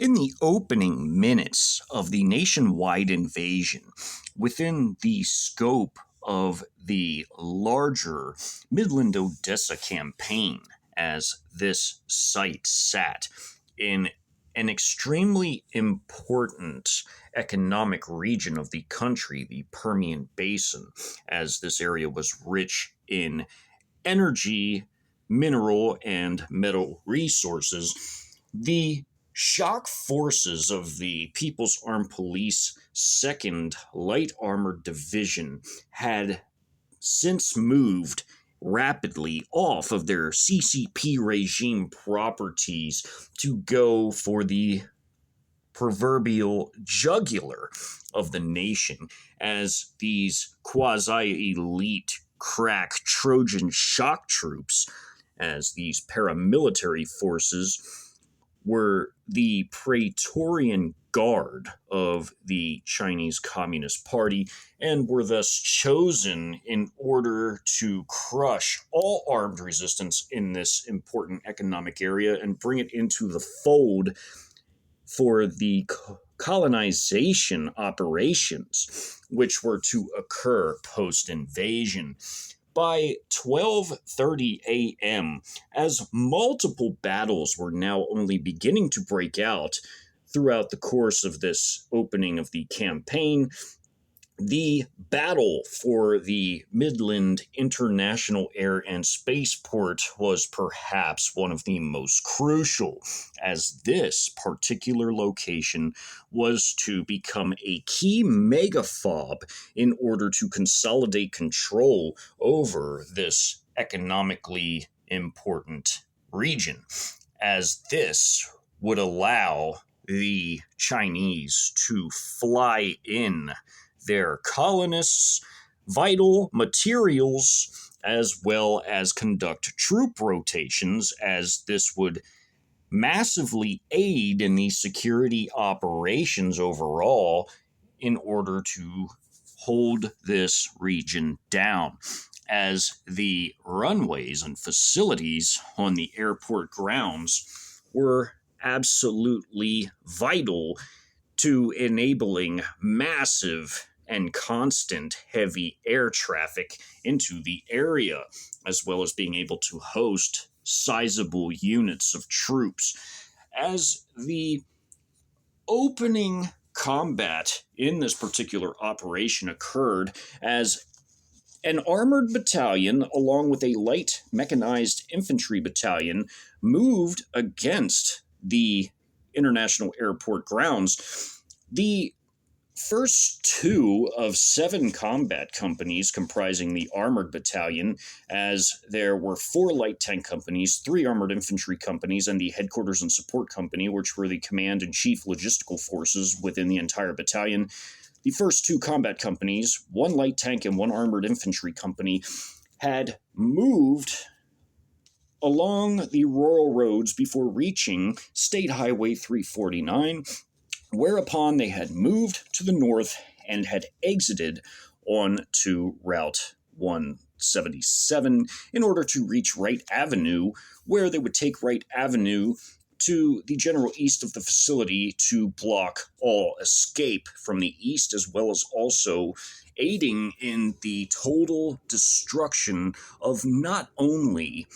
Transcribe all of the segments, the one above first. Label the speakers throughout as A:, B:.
A: In the opening minutes of the nationwide invasion, within the scope of the larger Midland-Odessa campaign, as this site sat in an extremely important economic region of the country, the Permian Basin, as this area was rich in energy, mineral, and metal resources, the shock forces of the People's Armed Police 2nd Light Armored Division had since moved rapidly off of their CCP regime properties to go for the proverbial jugular of the nation, as these quasi-elite crack Trojan shock troops, as these paramilitary forces, were the Praetorian Guard of the Chinese Communist Party and were thus chosen in order to crush all armed resistance in this important economic area and bring it into the fold for the colonization operations, which were to occur post-invasion. By 12:30 a.m., as multiple battles were now only beginning to break out throughout the course of this opening of the campaign, the battle for the Midland International Air and Spaceport was perhaps one of the most crucial, as this particular location was to become a key megafob in order to consolidate control over this economically important region, as this would allow the Chinese to fly in their colonists, vital materials, as well as conduct troop rotations, as this would massively aid in the security operations overall in order to hold this region down, as the runways and facilities on the airport grounds were absolutely vital to enabling massive and constant heavy air traffic into the area, as well as being able to host sizable units of troops. As the opening combat in this particular operation occurred, as an armored battalion, along with a light mechanized infantry battalion, moved against the International Airport grounds. The first two of 7 combat companies comprising the armored battalion, as there were 4 light tank companies, 3 armored infantry companies, and the headquarters and support company, which were the command and chief logistical forces within the entire battalion. The first 2 combat companies, 1 light tank and 1 armored infantry company, had moved along the rural roads before reaching State Highway 349, whereupon they had moved to the north and had exited onto Route 177 in order to reach Wright Avenue, where they would take Wright Avenue to the general east of the facility to block all escape from the east, as well as also aiding in the total destruction of not only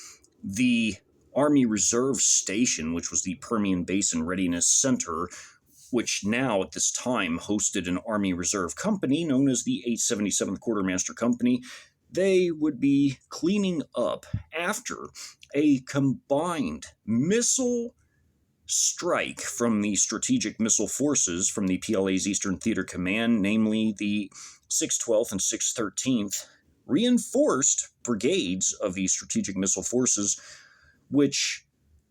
A: the Army Reserve Station, which was the Permian Basin Readiness Center, which now at this time hosted an Army Reserve Company known as the 877th Quartermaster Company. They would be cleaning up after a combined missile strike from the Strategic Missile Forces from the PLA's Eastern Theater Command, namely the 612th and 613th, reinforced brigades of the Strategic Missile Forces, which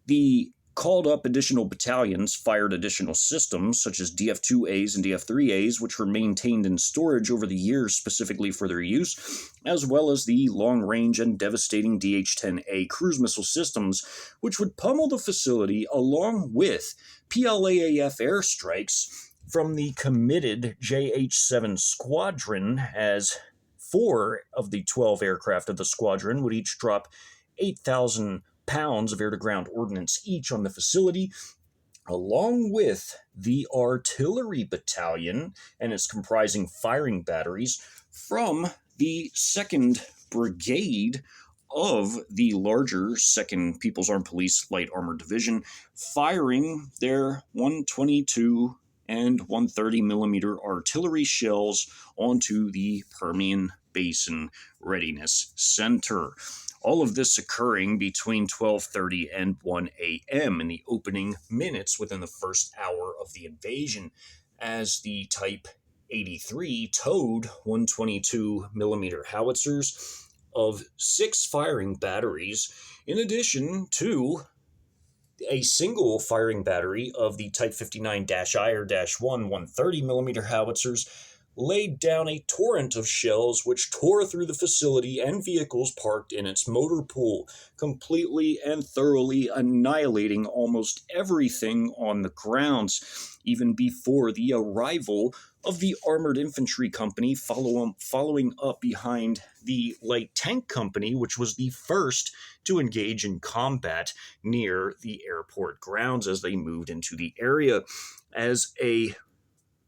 A: the called up additional battalions fired additional systems such as DF-2As and DF-3As, which were maintained in storage over the years specifically for their use, as well as the long-range and devastating DH-10A cruise missile systems, which would pummel the facility along with PLAAF airstrikes from the committed JH-7 squadron, as 4 of the 12 aircraft of the squadron would each drop 8,000 pounds of air-to-ground ordnance each on the facility, along with the artillery battalion, and it's comprising firing batteries from the 2nd Brigade of the larger 2nd People's Armed Police Light Armored Division, firing their 122 and 130 millimeter artillery shells onto the Permian Basin Readiness Center. All of this occurring between 12:30 and 1 a.m. in the opening minutes within the first hour of the invasion, as the Type 83 towed 122 millimeter howitzers of 6 firing batteries, in addition to a single firing battery of the Type 59-I-1 130 millimeter howitzers laid down a torrent of shells which tore through the facility and vehicles parked in its motor pool, completely and thoroughly annihilating almost everything on the grounds, even before the arrival of the Armored Infantry Company, following up behind the Light Tank Company, which was the first to engage in combat near the airport grounds as they moved into the area. As a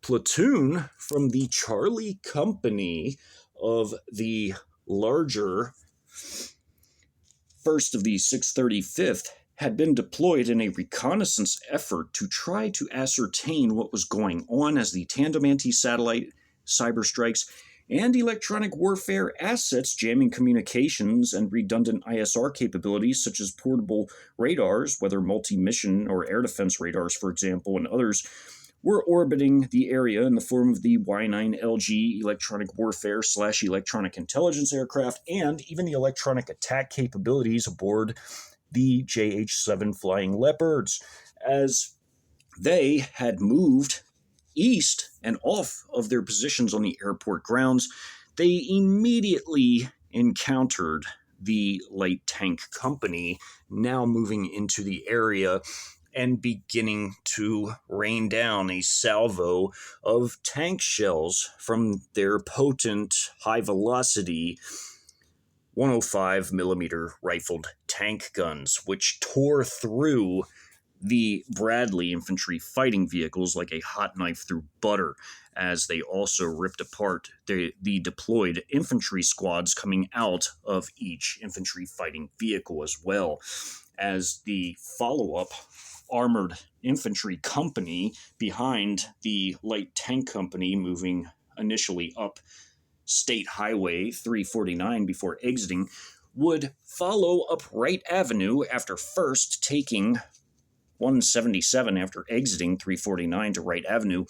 A: platoon from the Charlie Company of the larger 1st of the 635th had been deployed in a reconnaissance effort to try to ascertain what was going on as the tandem anti-satellite cyber strikes and electronic warfare assets jamming communications and redundant ISR capabilities such as portable radars, whether multi-mission or air defense radars, for example, and others, were orbiting the area in the form of the Y9LG electronic warfare / electronic intelligence aircraft and even the electronic attack capabilities aboard the JH-7 Flying Leopards, as they had moved east and off of their positions on the airport grounds. They immediately encountered the Light Tank Company, now moving into the area and beginning to rain down a salvo of tank shells from their potent, high-velocity 105 millimeter rifled tank guns, which tore through the Bradley infantry fighting vehicles like a hot knife through butter, as they also ripped apart the deployed infantry squads coming out of each infantry fighting vehicle as well, as the follow-up Armored Infantry Company behind the Light Tank Company, moving initially up State Highway 349 before exiting, would follow up Wright Avenue after first taking 177 after exiting 349 to Wright Avenue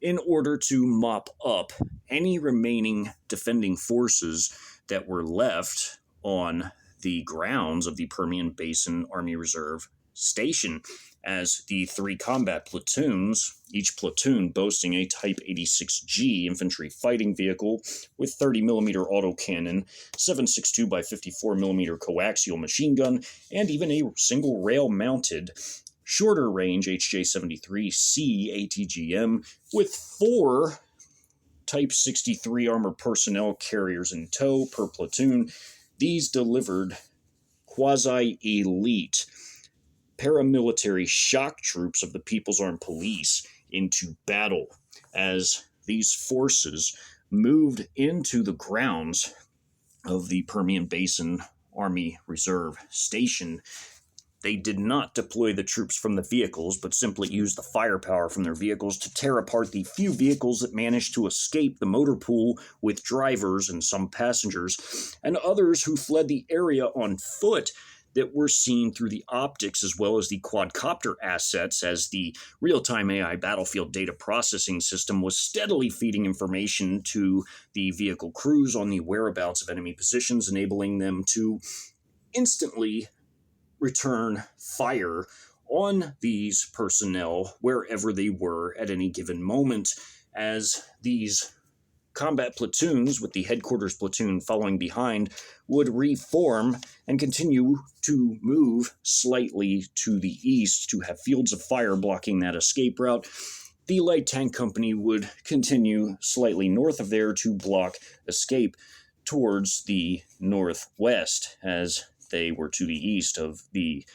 A: in order to mop up any remaining defending forces that were left on the grounds of the Permian Basin Army Reserve Station, as the 3 combat platoons, each platoon boasting a Type 86G infantry fighting vehicle with 30 millimeter autocannon, 7.62 by 54 millimeter coaxial machine gun, and even a single rail-mounted shorter range HJ-73C ATGM with 4 Type 63 armored personnel carriers in tow per platoon. These delivered quasi-elite paramilitary shock troops of the People's Armed Police into battle, as these forces moved into the grounds of the Permian Basin Army Reserve Station. They did not deploy the troops from the vehicles, but simply used the firepower from their vehicles to tear apart the few vehicles that managed to escape the motor pool with drivers and some passengers, and others who fled the area on foot that were seen through the optics as well as the quadcopter assets, as the real-time AI battlefield data processing system was steadily feeding information to the vehicle crews on the whereabouts of enemy positions, enabling them to instantly return fire on these personnel wherever they were at any given moment, as these combat platoons, with the headquarters platoon following behind, would reform and continue to move slightly to the east to have fields of fire blocking that escape route. The Light Tank Company would continue slightly north of there to block escape towards the northwest, as they were to the east of the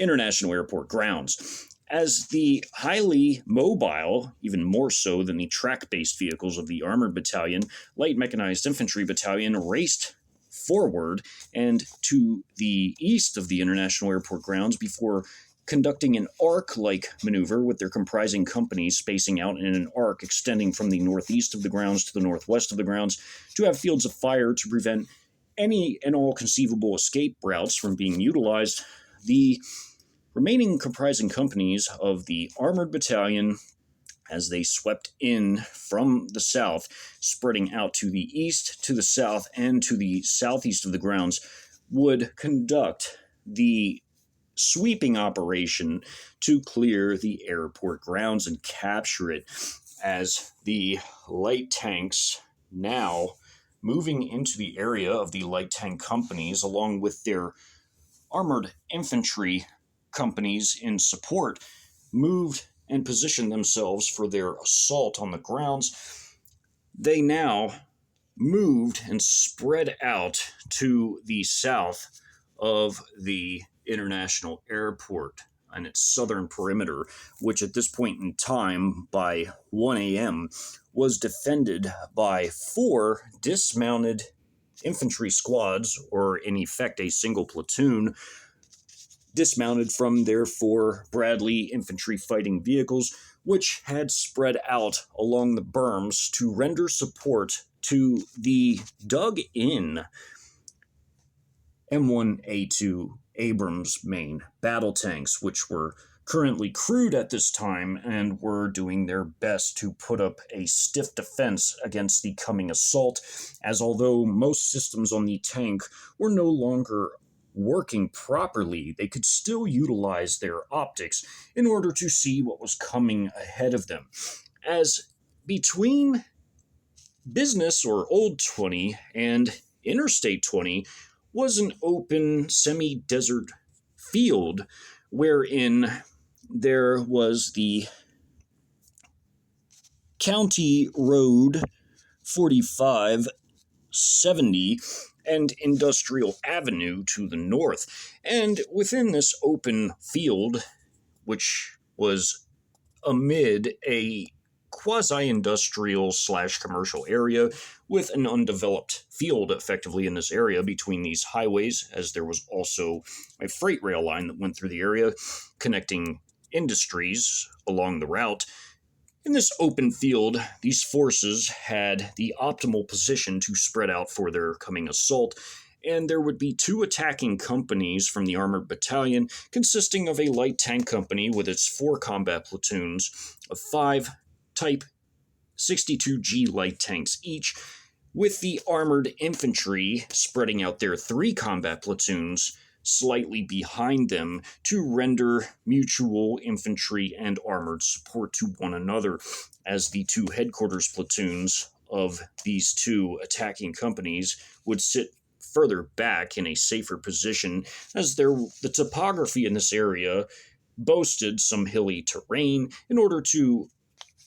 A: International Airport grounds. As the highly mobile, even more so than the track-based vehicles of the Armored Battalion, Light Mechanized Infantry Battalion raced forward and to the east of the International Airport grounds before conducting an arc-like maneuver with their comprising companies spacing out in an arc extending from the northeast of the grounds to the northwest of the grounds to have fields of fire to prevent any and all conceivable escape routes from being utilized. The remaining comprising companies of the Armored Battalion, as they swept in from the south, spreading out to the east, to the south, and to the southeast of the grounds, would conduct the sweeping operation to clear the airport grounds and capture it, as the light tanks, now moving into the area of the light tank companies along with their armored infantry companies in support, moved and positioned themselves for their assault on the grounds. They now moved and spread out to the south of the international airport and its southern perimeter, which at this point in time, by 1 a.m., was defended by 4 dismounted infantry squads, or in effect a single platoon, dismounted from their 4 Bradley infantry fighting vehicles, which had spread out along the berms to render support to the dug-in M1A2 Abrams main battle tanks, which were currently crewed at this time and were doing their best to put up a stiff defense against the coming assault, as although most systems on the tank were no longer working properly, they could still utilize their optics in order to see what was coming ahead of them. As between Business or Old 20 and Interstate 20 was an open semi-desert field wherein there was the County Road 4570 and Industrial Avenue to the north. And within this open field, which was amid a quasi-industrial / commercial area with an undeveloped field effectively in this area between these highways, as there was also a freight rail line that went through the area connecting industries along the route. In this open field, these forces had the optimal position to spread out for their coming assault, and there would be 2 attacking companies from the Armored Battalion, consisting of a light tank company with its 4 combat platoons of 5 Type 62G light tanks each, with the armored infantry spreading out their 3 combat platoons slightly behind them to render mutual infantry and armored support to one another, as the 2 headquarters platoons of these 2 attacking companies would sit further back in a safer position, as the topography in this area boasted some hilly terrain in order to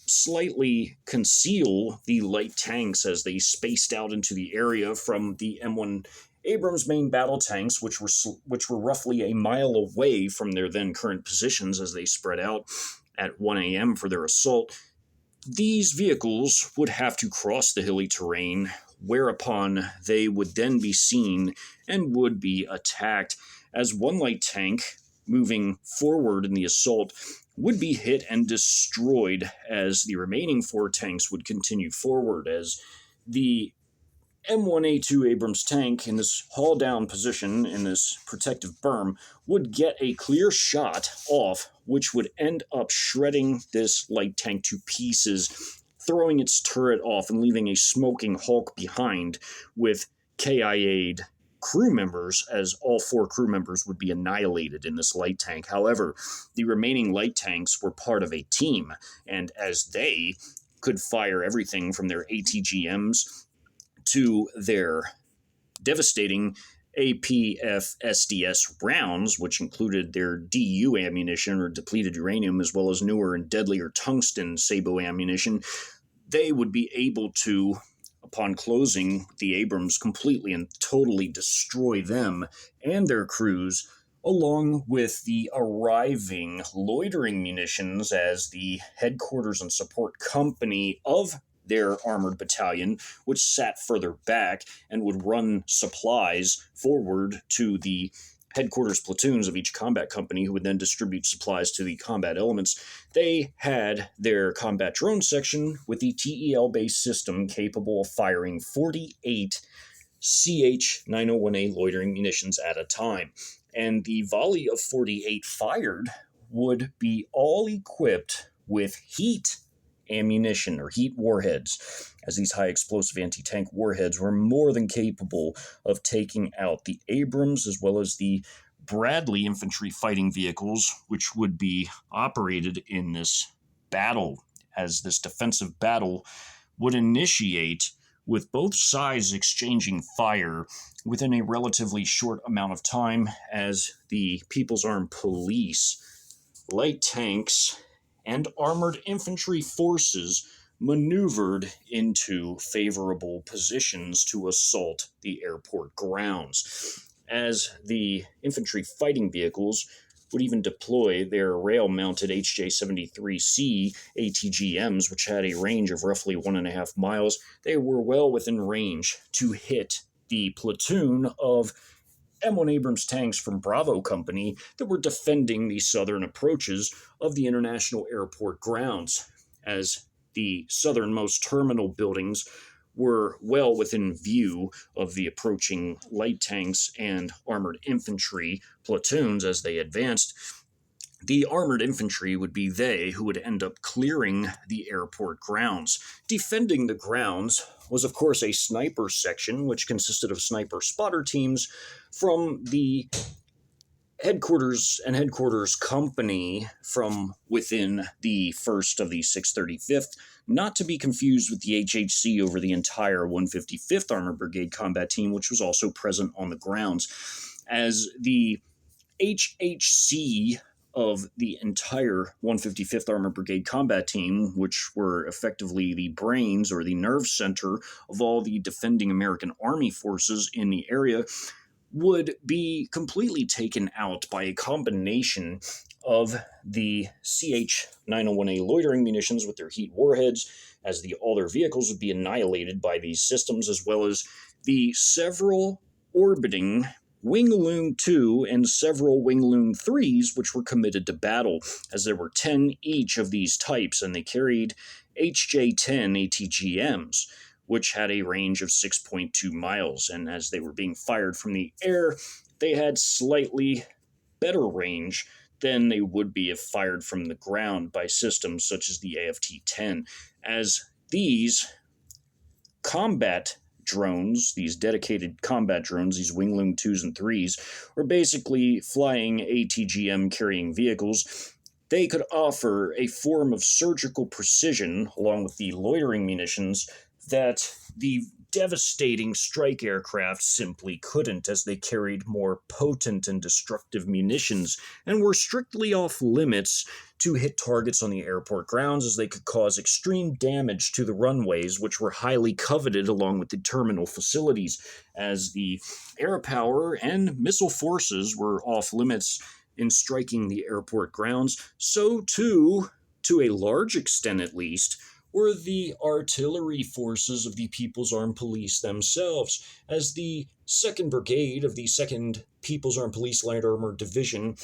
A: slightly conceal the light tanks as they spaced out into the area from the M1 Abrams main battle tanks, which were roughly a mile away from their then current positions as they spread out at 1 a.m. for their assault. These vehicles would have to cross the hilly terrain, whereupon they would then be seen and would be attacked, as one light tank moving forward in the assault would be hit and destroyed, as the remaining 4 tanks would continue forward, as the M1A2 Abrams tank in this haul-down position in this protective berm would get a clear shot off, which would end up shredding this light tank to pieces, throwing its turret off and leaving a smoking hulk behind with KIA'd crew members, as all 4 crew members would be annihilated in this light tank. However, the remaining light tanks were part of a team, and as they could fire everything from their ATGMs to their devastating APF-SDS rounds, which included their DU ammunition or depleted uranium, as well as newer and deadlier tungsten sabot ammunition, they would be able to, upon closing the Abrams, completely and totally destroy them and their crews along with the arriving loitering munitions as the headquarters and support company of their armored battalion, which sat further back and would run supplies forward to the headquarters platoons of each combat company, who would then distribute supplies to the combat elements. They had their combat drone section with the TEL based system capable of firing 48 CH-901A loitering munitions at a time. And the volley of 48 fired would be all equipped with heat ammunition or heat warheads, as these high explosive anti-tank warheads were more than capable of taking out the Abrams as well as the Bradley infantry fighting vehicles, which would be operated in this battle, as this defensive battle would initiate with both sides exchanging fire within a relatively short amount of time, as the People's Armed Police, light tanks, and armored infantry forces maneuvered into favorable positions to assault the airport grounds, as the infantry fighting vehicles would even deploy their rail-mounted HJ-73C ATGMs, which had a range of roughly 1.5 miles. They were well within range to hit the platoon of M1 Abrams tanks from Bravo Company that were defending the southern approaches of the international airport grounds, as the southernmost terminal buildings were well within view of the approaching light tanks and armored infantry platoons as they advanced. The armored infantry would be they who would end up clearing the airport grounds. Defending the grounds was, of course, a sniper section, which consisted of sniper spotter teams from the headquarters and headquarters company from within the 1st of the 635th, not to be confused with the HHC over the entire 155th Armored Brigade combat team, which was also present on the grounds, as the HHC of the entire 155th Armored Brigade combat team, which were effectively the brains or the nerve center of all the defending American Army forces in the area, would be completely taken out by a combination of the CH-901A loitering munitions with their heat warheads, as all their vehicles would be annihilated by these systems, as well as the several orbiting Wing Loon 2 and several Wing Loon 3s, which were committed to battle, as there were 10 each of these types, and they carried HJ-10 ATGMs, which had a range of 6.2 miles, and as they were being fired from the air, they had slightly better range than they would be if fired from the ground by systems such as the AFT-10, as these combat drones, these dedicated combat drones, these Wing Loon 2s and 3s, were basically flying ATGM carrying vehicles. They could offer a form of surgical precision, along with the loitering munitions, that the devastating strike aircraft simply couldn't, as they carried more potent and destructive munitions and were strictly off limits to hit targets on the airport grounds, as they could cause extreme damage to the runways, which were highly coveted along with the terminal facilities, as the air power and missile forces were off limits in striking the airport grounds. So too, to a large extent at least, were the artillery forces of the People's Armed Police themselves, as the 2nd Brigade of the 2nd People's Armed Police Light Armored Division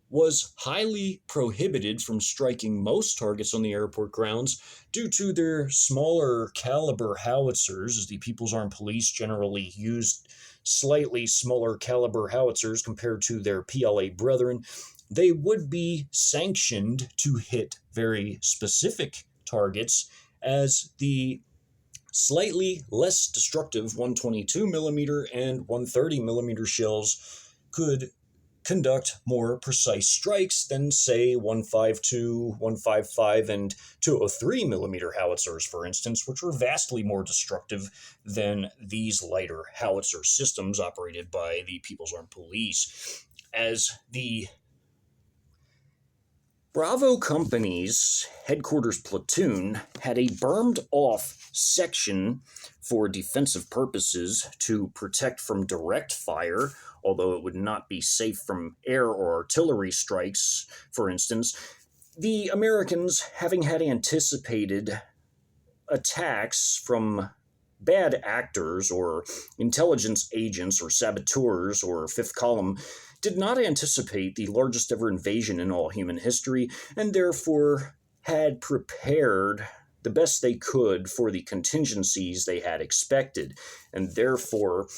A: was highly prohibited from striking most targets on the airport grounds due to their smaller caliber howitzers, as the People's Armed Police generally used slightly smaller caliber howitzers compared to their PLA brethren. They would be sanctioned to hit very specific targets, as the slightly less destructive 122mm and 130mm shells could conduct more precise strikes than, say, 152, 155, and 203mm howitzers, for instance, which were vastly more destructive than these lighter howitzer systems operated by the People's Armed Police. As the Bravo Company's headquarters platoon had a bermed off section for defensive purposes to protect from direct fire, although it would not be safe from air or artillery strikes, for instance. The Americans, having had anticipated attacks from bad actors or intelligence agents or saboteurs or fifth column, did not anticipate the largest ever invasion in all human history, and therefore had prepared the best they could for the contingencies they had expected, and therefore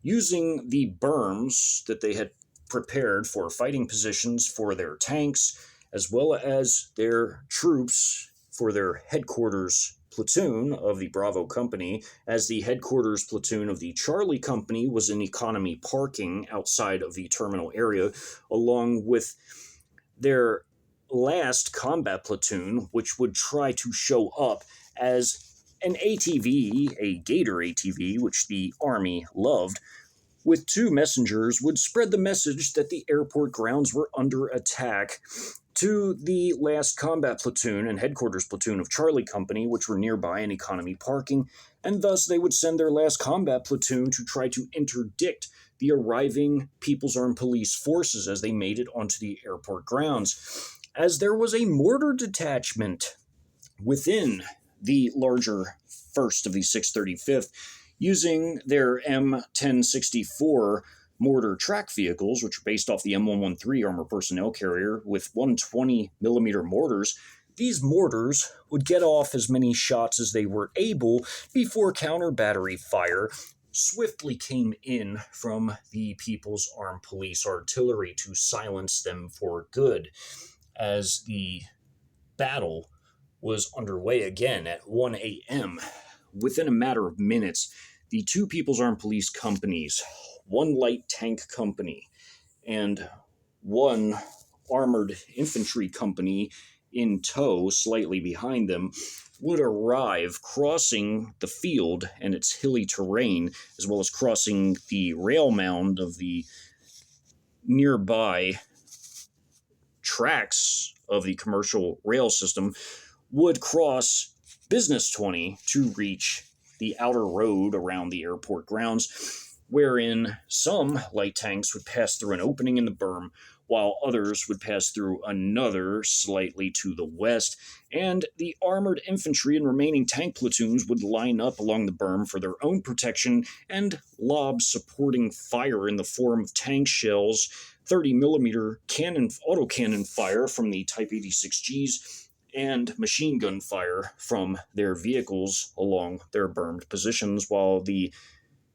A: using the berms that they had prepared for fighting positions for their tanks as well as their troops for their headquarters platoon of the Bravo Company, as the headquarters platoon of the Charlie Company was in economy parking outside of the terminal area, along with their last combat platoon, which would try to show up as an ATV, a Gator ATV, which the Army loved, with two messengers, would spread the message that the airport grounds were under attack to the last combat platoon and headquarters platoon of Charlie Company, which were nearby in economy parking, and thus they would send their last combat platoon to try to interdict the arriving People's Armed Police forces as they made it onto the airport grounds. As there was a mortar detachment within the larger 1st of the 635th, using their M1064 mortar track vehicles, which are based off the M113 armored personnel carrier with 120mm mortars. These mortars would get off as many shots as they were able before counter battery fire swiftly came in from the People's Armed Police artillery to silence them for good, as the battle was underway again at 1 a.m. Within a matter of minutes, the two People's Armed Police companies, one light tank company, and one armored infantry company in tow, slightly behind them, would arrive, crossing the field and its hilly terrain, as well as crossing the rail mound of the nearby tracks of the commercial rail system, would cross Business 20 to reach the outer road around the airport grounds, wherein some light tanks would pass through an opening in the berm, while others would pass through another slightly to the west, and the armored infantry and remaining tank platoons would line up along the berm for their own protection and lob supporting fire in the form of tank shells, 30mm cannon, autocannon fire from the Type 86Gs, and machine gun fire from their vehicles along their bermed positions, while the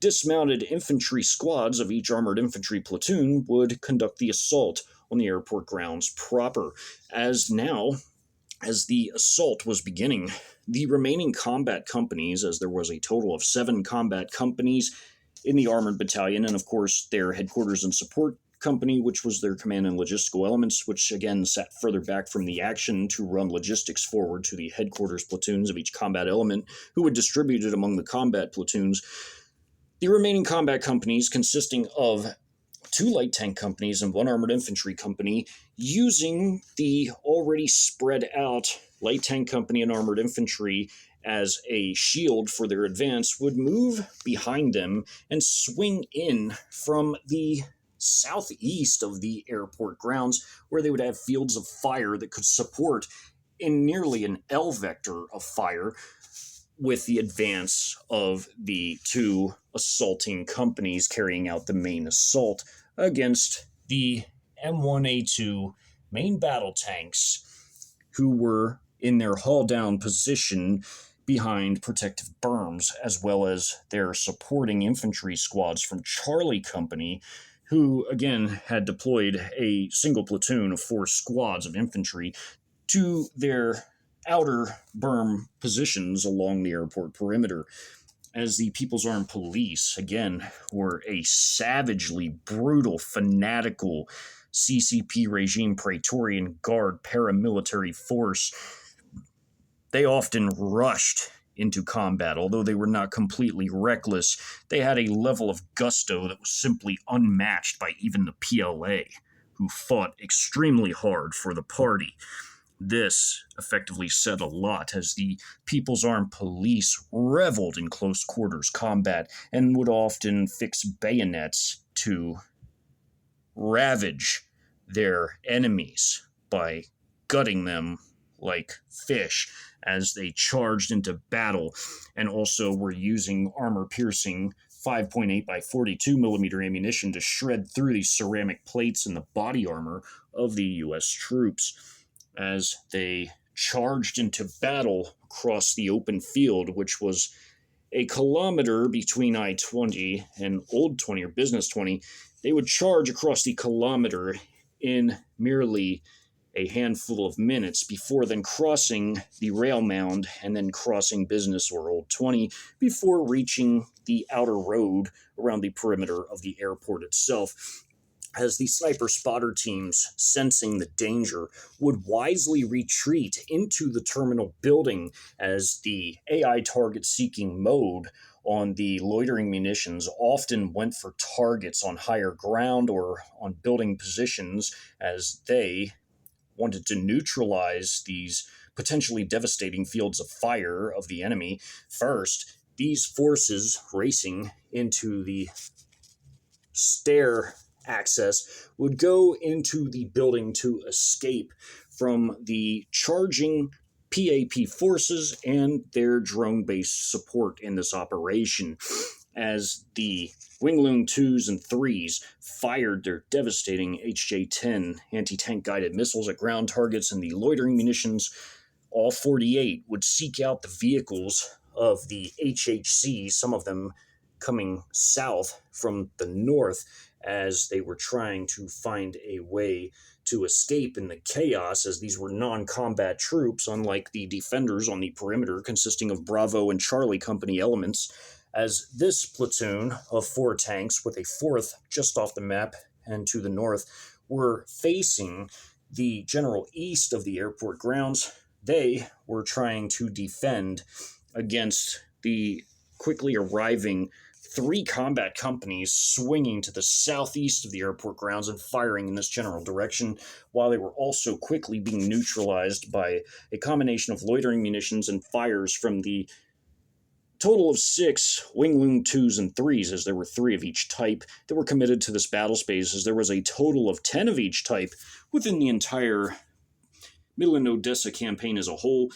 A: dismounted infantry squads of each armored infantry platoon would conduct the assault on the airport grounds proper. As the assault was beginning, the remaining combat companies, as there was a total of 7 combat companies in the armored battalion, and of course their headquarters and support company, which was their command and logistical elements, which again sat further back from the action to run logistics forward to the headquarters platoons of each combat element, who would distribute it among the combat platoons. The remaining combat companies, consisting of 2 light tank companies and 1 armored infantry company, using the already spread out light tank company and armored infantry as a shield for their advance, would move behind them and swing in from the southeast of the airport grounds, where they would have fields of fire that could support in nearly an L vector of fire with the advance of the 2 assaulting companies carrying out the main assault against the M1A2 main battle tanks, who were in their haul-down position behind protective berms, as well as their supporting infantry squads from Charlie Company, who, again, had deployed a single platoon of 4 squads of infantry to their outer berm positions along the airport perimeter. As the People's Armed Police, again, were a savagely brutal, fanatical CCP regime Praetorian Guard paramilitary force, they often rushed into combat. Although they were not completely reckless, they had a level of gusto that was simply unmatched by even the PLA. who fought extremely hard for the party. This effectively said a lot, as the People's Armed Police reveled in close quarters combat and would often fix bayonets to ravage their enemies by gutting them like fish as they charged into battle, and also were using armor-piercing 5.8 by 42 millimeter ammunition to shred through these ceramic plates in the body armor of the U.S. troops as they charged into battle across the open field, which was a kilometer between I-20 and Old 20 or Business 20. They would charge across the kilometer in merely a handful of minutes before then crossing the rail mound and then crossing Business or Old 20 before reaching the outer road around the perimeter of the airport itself. As the sniper spotter teams, sensing the danger, would wisely retreat into the terminal building, as the AI target-seeking mode on the loitering munitions often went for targets on higher ground or on building positions, as they wanted to neutralize these potentially devastating fields of fire of the enemy first. These forces racing into the stair access would go into the building to escape from the charging PAP forces and their drone-based support in this operation, as the Wing-Loon 2s and 3s fired their devastating HJ-10 anti-tank guided missiles at ground targets, and the loitering munitions, all 48, would seek out the vehicles of the HHC, some of them coming south from the north, as they were trying to find a way to escape in the chaos, as these were non-combat troops, unlike the defenders on the perimeter consisting of Bravo and Charlie Company elements, as this platoon of 4 tanks, with a 4th just off the map and to the north, were facing the general east of the airport grounds. They were trying to defend against the quickly arriving 3 combat companies swinging to the southeast of the airport grounds and firing in this general direction, while they were also quickly being neutralized by a combination of loitering munitions and fires from the total of 6 Wing-Loon 2s and 3s, as there were 3 of each type that were committed to this battle space, as there was a total of 10 of each type within the entire Midland-Odessa campaign as a whole.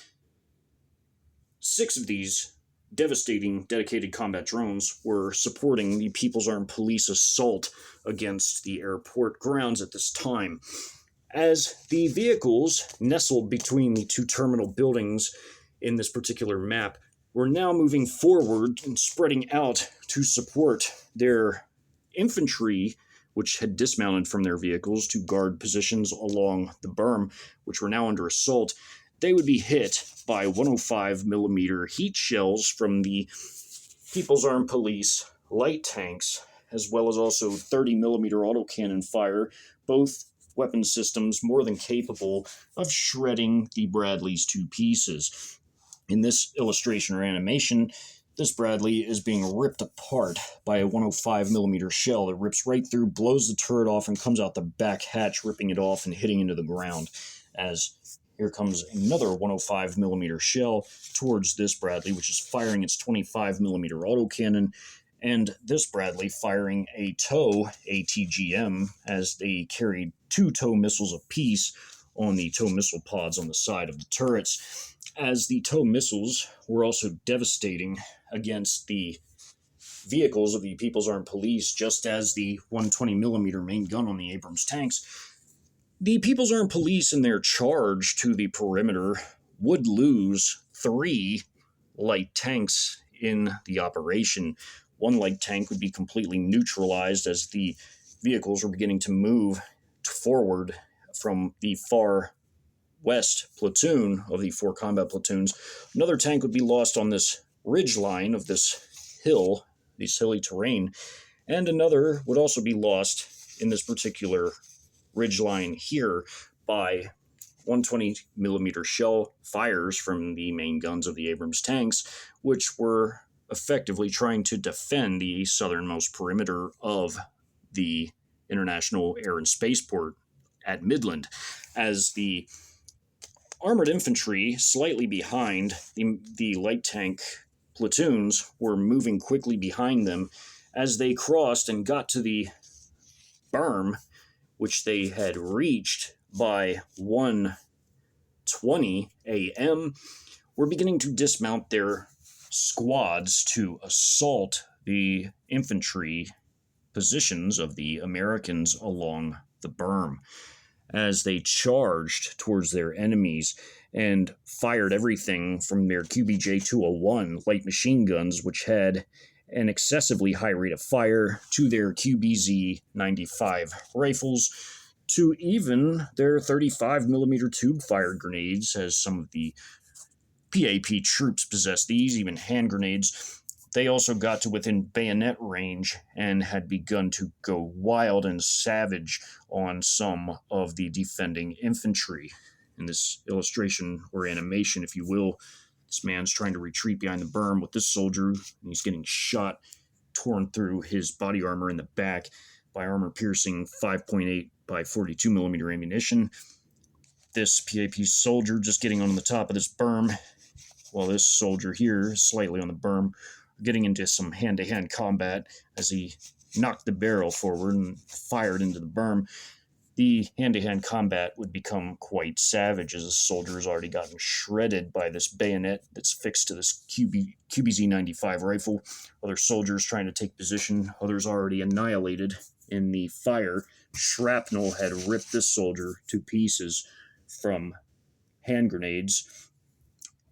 A: 6 of these devastating dedicated combat drones were supporting the People's Armed Police assault against the airport grounds at this time. As the vehicles nestled between the 2 terminal buildings in this particular map were now moving forward and spreading out to support their infantry, which had dismounted from their vehicles to guard positions along the berm, which were now under assault, they would be hit by 105 millimeter heat shells from the People's Armed Police light tanks, as well as also 30 millimeter autocannon fire, both weapon systems more than capable of shredding the Bradleys to pieces. In this illustration or animation, this Bradley is being ripped apart by a 105 millimeter shell that rips right through, blows the turret off, and comes out the back hatch, ripping it off and hitting into the ground. As here comes another 105 millimeter shell towards this Bradley, which is firing its 25 millimeter autocannon, and this Bradley firing a TOW ATGM, as they carried 2 TOW missiles apiece on the TOW missile pods on the side of the turrets, as the TOW missiles were also devastating against the vehicles of the People's Armed Police, just as the 120 millimeter main gun on the Abrams tanks. The People's Armed Police, in their charge to the perimeter, would lose 3 light tanks in the operation. 1 light tank would be completely neutralized as the vehicles were beginning to move forward from the far west platoon of the 4 combat platoons. Another tank would be lost on this ridge line of this hill, this hilly terrain, and another would also be lost in this particular ridge line here by 120 millimeter shell fires from the main guns of the Abrams tanks, which were effectively trying to defend the southernmost perimeter of the International Air and Spaceport at Midland, as the armored infantry, slightly behind the light tank platoons, were moving quickly behind them as they crossed and got to the berm, which they had reached by 1:20 a.m., were beginning to dismount their squads to assault the infantry positions of the Americans along the berm, as they charged towards their enemies and fired everything from their QBJ-201 light machine guns, which had an excessively high rate of fire, to their QBZ-95 rifles, to even their 35mm tube-fired grenades, as some of the PAP troops possessed these, even hand grenades. They also got to within bayonet range and had begun to go wild and savage on some of the defending infantry. In this illustration, or animation, if you will, this man's trying to retreat behind the berm with this soldier, and he's getting shot, torn through his body armor in the back by armor-piercing 5.8 by 42mm ammunition. This PAP soldier just getting on the top of this berm, while this soldier here, slightly on the berm, getting into some hand-to-hand combat as he knocked the barrel forward and fired into the berm. The hand-to-hand combat would become quite savage, as the soldier has already gotten shredded by this bayonet that's fixed to this QBZ-95 rifle. Other soldiers trying to take position, others already annihilated in the fire. Shrapnel had ripped this soldier to pieces from hand grenades.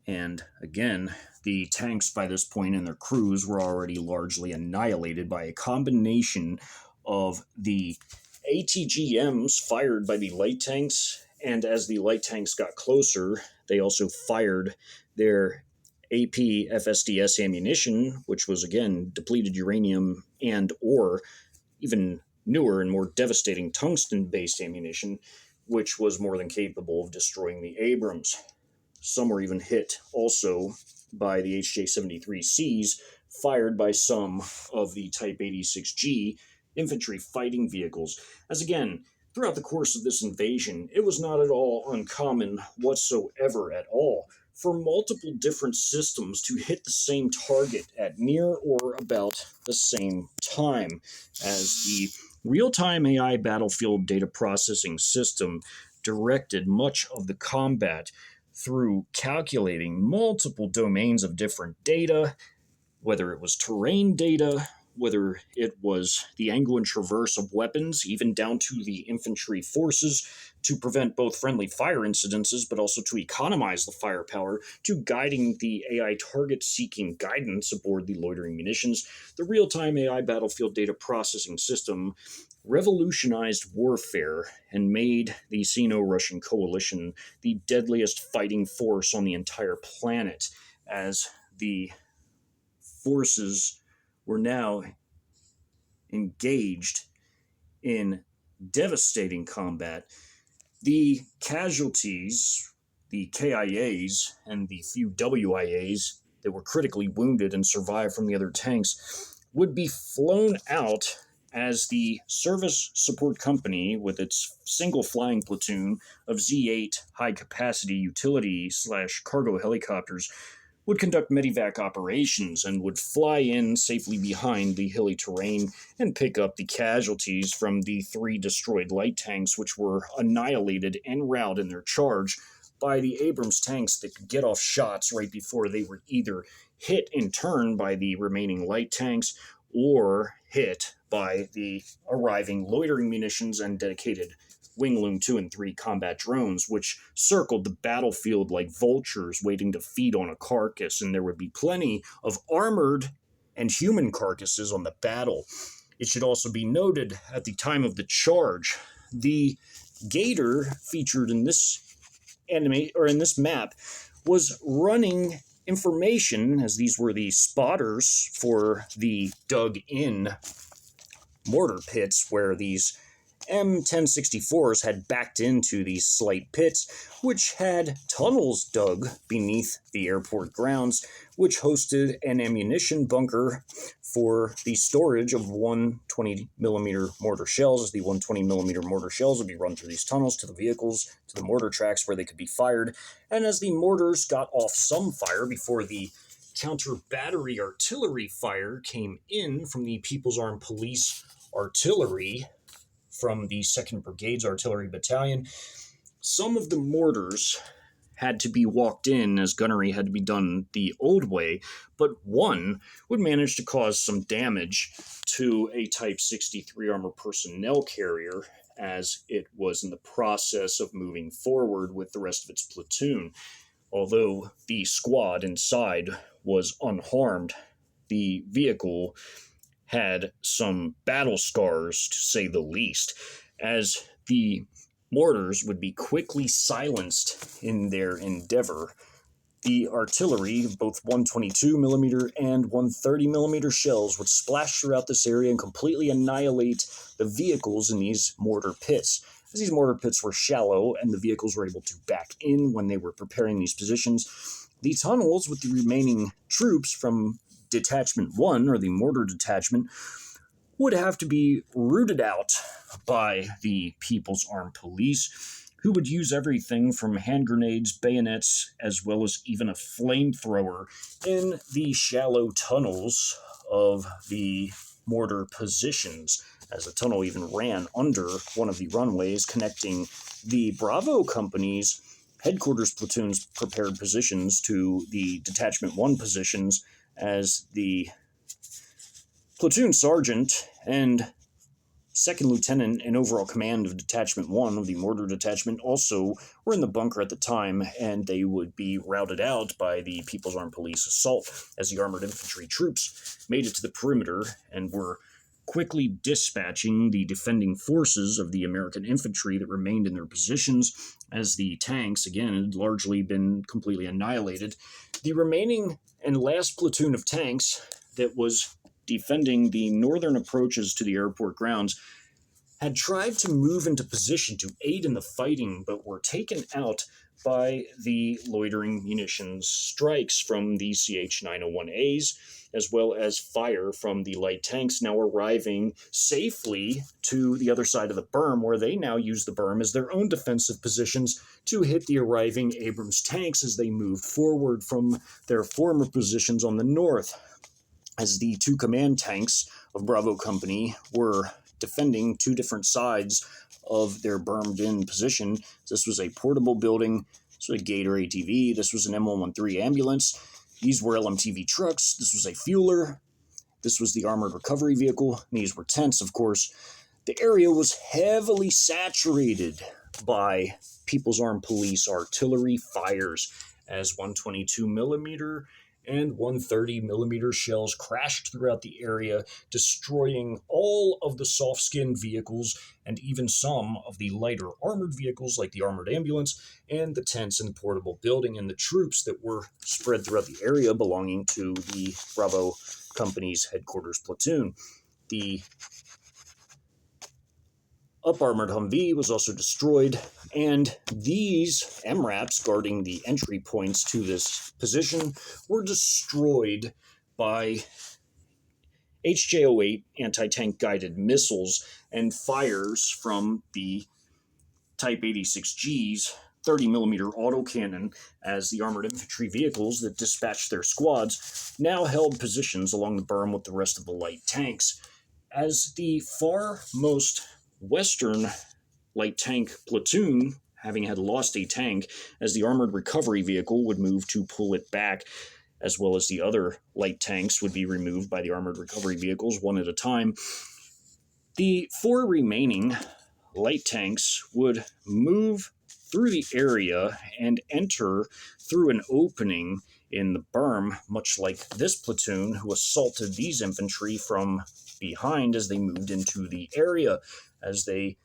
A: And again, the tanks by this point and their crews were already largely annihilated by a combination of the ATGMs fired by the light tanks, and as the light tanks got closer, they also fired their AP FSDS ammunition, which was again depleted uranium and or even newer and more devastating tungsten-based ammunition, which was more than capable of destroying the Abrams. Some were even hit also by the HJ-73Cs fired by some of the Type 86G infantry fighting vehicles. As again, throughout the course of this invasion, it was not at all uncommon whatsoever at all for multiple different systems to hit the same target at near or about the same time, as the real-time AI battlefield data processing system directed much of the combat through calculating multiple domains of different data, whether it was terrain data, whether it was the angle and traverse of weapons, even down to the infantry forces, to prevent both friendly fire incidences, but also to economize the firepower, to guiding the AI target-seeking guidance aboard the loitering munitions. The real-time AI battlefield data processing system revolutionized warfare and made the Sino-Russian coalition the deadliest fighting force on the entire planet, as the forces were now engaged in devastating combat. The casualties, the KIAs, and the few WIAs that were critically wounded and survived from the other tanks would be flown out as the service support company, with its single flying platoon of Z-8 high-capacity utility/cargo helicopters, would conduct medevac operations and would fly in safely behind the hilly terrain and pick up the casualties from the 3 destroyed light tanks, which were annihilated en route in their charge by the Abrams tanks that could get off shots right before they were either hit in turn by the remaining light tanks or hit by the arriving loitering munitions and dedicated Wing-Loom 2 and 3 combat drones, which circled the battlefield like vultures waiting to feed on a carcass, and there would be plenty of armored and human carcasses on the battle. It should also be noted, at the time of the charge, the Gator featured in this in this map was running information, as these were the spotters for the dug-in mortar pits where these M1064s had backed into these slight pits, which had tunnels dug beneath the airport grounds, which hosted an ammunition bunker for the storage of 120mm mortar shells, as the 120mm mortar shells would be run through these tunnels to the vehicles, to the mortar tracks where they could be fired, and as the mortars got off some fire before the counter-battery artillery fire came in from the People's Armed Police artillery, from the 2nd Brigade's Artillery Battalion, some of the mortars had to be walked in as gunnery had to be done the old way, but one would manage to cause some damage to a Type 63 armored personnel carrier as it was in the process of moving forward with the rest of its platoon. Although the squad inside was unharmed, the vehicle had some battle scars, to say the least, as the mortars would be quickly silenced in their endeavor. The artillery, both 122mm and 130mm shells, would splash throughout this area and completely annihilate the vehicles in these mortar pits. As these mortar pits were shallow and the vehicles were able to back in when they were preparing these positions, the tunnels with the remaining troops from Detachment 1, or the mortar detachment, would have to be rooted out by the People's Armed Police, who would use everything from hand grenades, bayonets, as well as even a flamethrower in the shallow tunnels of the mortar positions, as the tunnel even ran under one of the runways connecting the Bravo Company's headquarters platoon's prepared positions to the Detachment 1 positions, as the platoon sergeant and second lieutenant in overall command of Detachment 1 of the mortar detachment also were in the bunker at the time, and they would be routed out by the People's Armed Police assault as the armored infantry troops made it to the perimeter and were quickly dispatching the defending forces of the American infantry that remained in their positions, as the tanks, again, had largely been completely annihilated. The remaining and last platoon of tanks that was defending the northern approaches to the airport grounds had tried to move into position to aid in the fighting, but were taken out by the loitering munitions strikes from the CH-901As, as well as fire from the light tanks now arriving safely to the other side of the berm, where they now use the berm as their own defensive positions to hit the arriving Abrams tanks as they moved forward from their former positions on the north. As the two command tanks of Bravo Company were defending two different sides of their bermed-in position. This was a portable building. This was a Gator ATV. This was an M113 ambulance. These were LMTV trucks. This was a fueler. This was the armored recovery vehicle. These were tents, of course. The area was heavily saturated by People's Armed Police artillery fires as 122mm and 130mm shells crashed throughout the area, destroying all of the soft-skinned vehicles and even some of the lighter armored vehicles like the armored ambulance and the tents in the portable building and the troops that were spread throughout the area belonging to the Bravo Company's headquarters platoon. The up-armored Humvee was also destroyed, and these MRAPs guarding the entry points to this position were destroyed by HJ-08 anti-tank guided missiles and fires from the Type 86G's 30mm autocannon, as the armored infantry vehicles that dispatched their squads now held positions along the berm with the rest of the light tanks. As the far most western light tank platoon, having had lost a tank, as the armored recovery vehicle would move to pull it back, as well as the other light tanks would be removed by the armored recovery vehicles one at a time. The four remaining light tanks would move through the area and enter through an opening in the berm, much like this platoon who assaulted these infantry from behind as they moved into the area, as they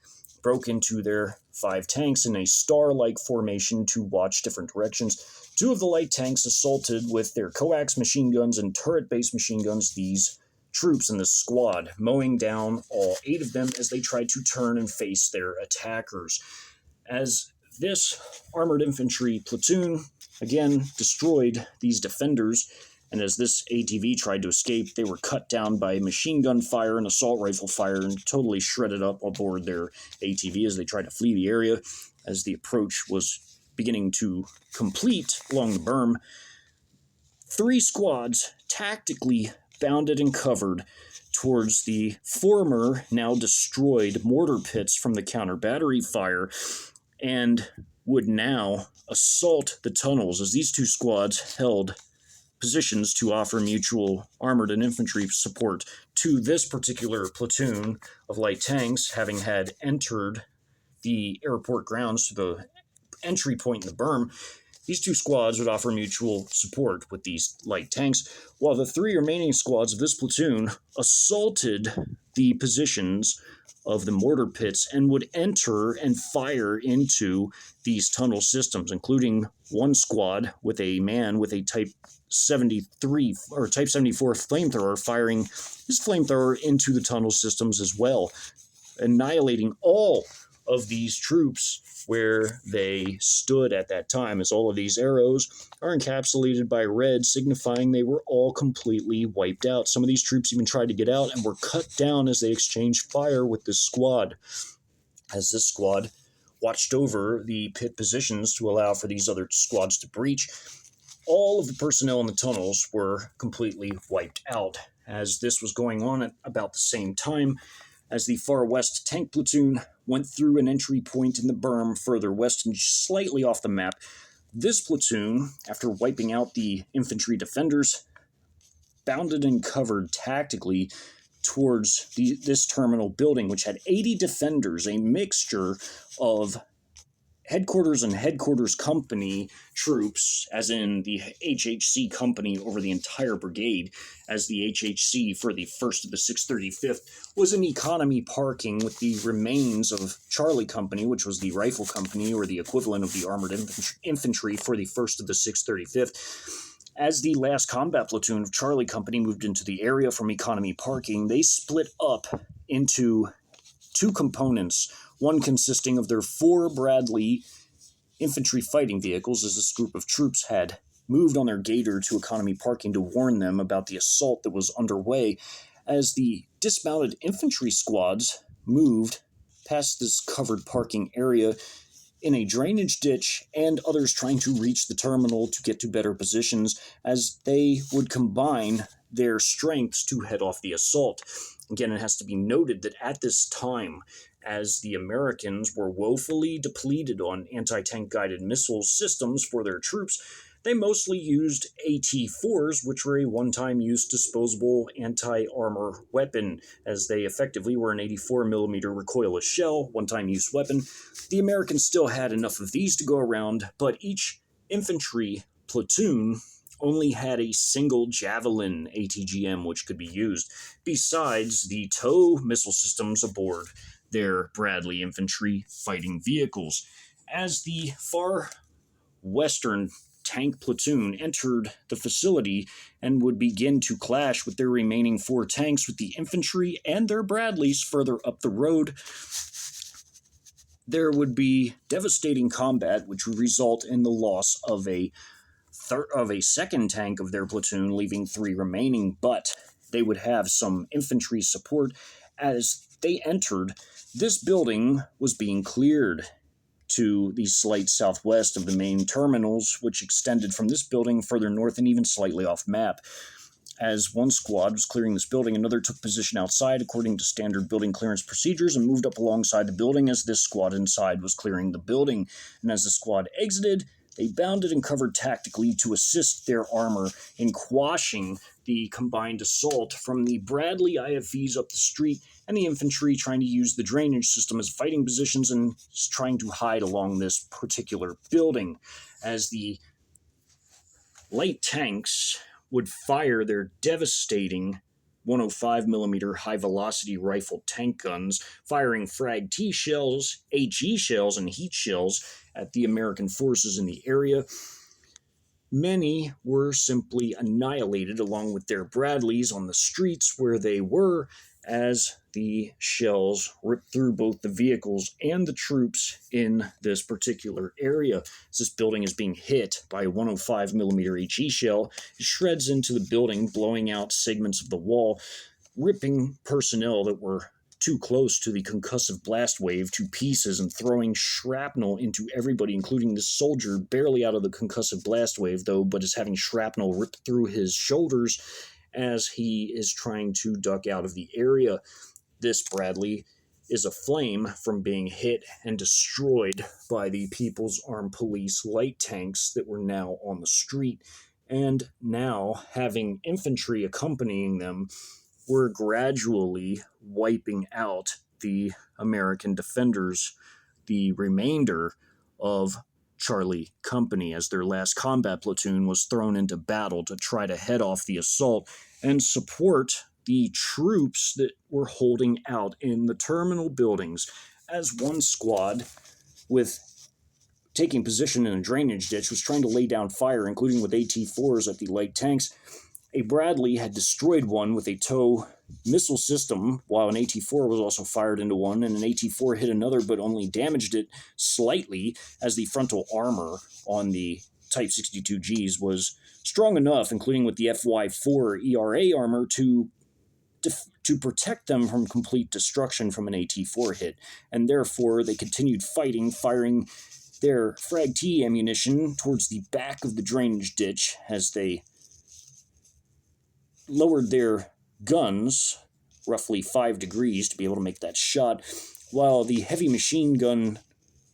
A: broke into their 5 tanks in a star-like formation to watch different directions. 2 of the light tanks assaulted with their coax machine guns and turret-based machine guns these troops in this squad, mowing down all 8 of them as they tried to turn and face their attackers. As this armored infantry platoon, again, destroyed these defenders, and as this ATV tried to escape, they were cut down by machine gun fire and assault rifle fire and totally shredded up aboard their ATV as they tried to flee the area. As the approach was beginning to complete along the berm, 3 squads tactically bounded and covered towards the former, now destroyed mortar pits from the counter battery fire, and would now assault the tunnels as these 2 squads held positions to offer mutual armored and infantry support to this particular platoon of light tanks, having had entered the airport grounds to the entry point in the berm. These 2 squads would offer mutual support with these light tanks, while the 3 remaining squads of this platoon assaulted the positions of the mortar pits and would enter and fire into these tunnel systems, including one squad with a man with a Type 73 or Type 74 flamethrower firing his flamethrower into the tunnel systems as well, annihilating all of these troops where they stood at that time, as all of these arrows are encapsulated by red, signifying they were all completely wiped out. Some of these troops even tried to get out and were cut down as they exchanged fire with this squad, as this squad watched over the pit positions to allow for these other squads to breach. All of the personnel in the tunnels were completely wiped out. As this was going on at about the same time, as the far west tank platoon went through an entry point in the berm further west and slightly off the map, this platoon, after wiping out the infantry defenders, bounded and covered tactically towards this terminal building, which had 80 defenders, a mixture of headquarters and headquarters company troops, as in the HHC company over the entire brigade, as the HHC for the 1st of the 635th was in economy parking with the remains of Charlie Company, which was the rifle company or the equivalent of the armored infantry for the 1st of the 635th. As the last combat platoon of Charlie Company moved into the area from economy parking, they split up into 2 components, one consisting of their 4 Bradley infantry fighting vehicles, as this group of troops had moved on their gator to economy parking to warn them about the assault that was underway, as the dismounted infantry squads moved past this covered parking area in a drainage ditch, and others trying to reach the terminal to get to better positions, as they would combine their strengths to head off the assault. Again, it has to be noted that at this time, as the Americans were woefully depleted on anti-tank guided missile systems for their troops, they mostly used AT-4s, which were a one-time use disposable anti-armor weapon, as they effectively were an 84mm recoilless shell, one-time use weapon. The Americans still had enough of these to go around, but each infantry platoon only had a single Javelin ATGM which could be used, besides the tow missile systems aboard their Bradley infantry fighting vehicles. As the far western tank platoon entered the facility and would begin to clash with their remaining 4 tanks with the infantry and their Bradleys further up the road, there would be devastating combat, which would result in the loss of a second tank of their platoon, leaving 3 remaining, but they would have some infantry support. As they entered, this building was being cleared to the slight southwest of the main terminals, which extended from this building further north and even slightly off map. As one squad was clearing this building, another took position outside according to standard building clearance procedures and moved up alongside the building as this squad inside was clearing the building. And as the squad exited, they bounded and covered tactically to assist their armor in quashing the combined assault from the Bradley IFVs up the street and the infantry trying to use the drainage system as fighting positions and trying to hide along this particular building. As the light tanks would fire their devastating 105mm high-velocity rifle tank guns, firing frag T shells, HE shells, and heat shells at the American forces in the area. many were simply annihilated along with their Bradleys on the streets where they were, as the shells ripped through both the vehicles and the troops in this particular area. As this building is being hit by a 105 millimeter HE shell, it shreds into the building, blowing out segments of the wall, ripping personnel that were too close to the concussive blast wave to pieces and throwing shrapnel into everybody, including the soldier barely out of the concussive blast wave, though, but is having shrapnel ripped through his shoulders as he is trying to duck out of the area. This Bradley is aflame from being hit and destroyed by the People's Armed Police light tanks that were now on the street, and now having infantry accompanying them, were gradually wiping out the American defenders, the remainder of Charlie Company, as their last combat platoon was thrown into battle to try to head off the assault and support the troops that were holding out in the terminal buildings, as one squad, with taking position in a drainage ditch, was trying to lay down fire, including with AT-4s at the light tanks. A Bradley had destroyed one with a TOW missile system, while an AT-4 was also fired into one, and an AT-4 hit another but only damaged it slightly, as the frontal armor on the Type 62Gs was strong enough, including with the FY-4 ERA armor, to protect them from complete destruction from an AT-4 hit, and therefore they continued fighting, firing their Frag T ammunition towards the back of the drainage ditch as they lowered their guns roughly 5 degrees to be able to make that shot, while the heavy machine gun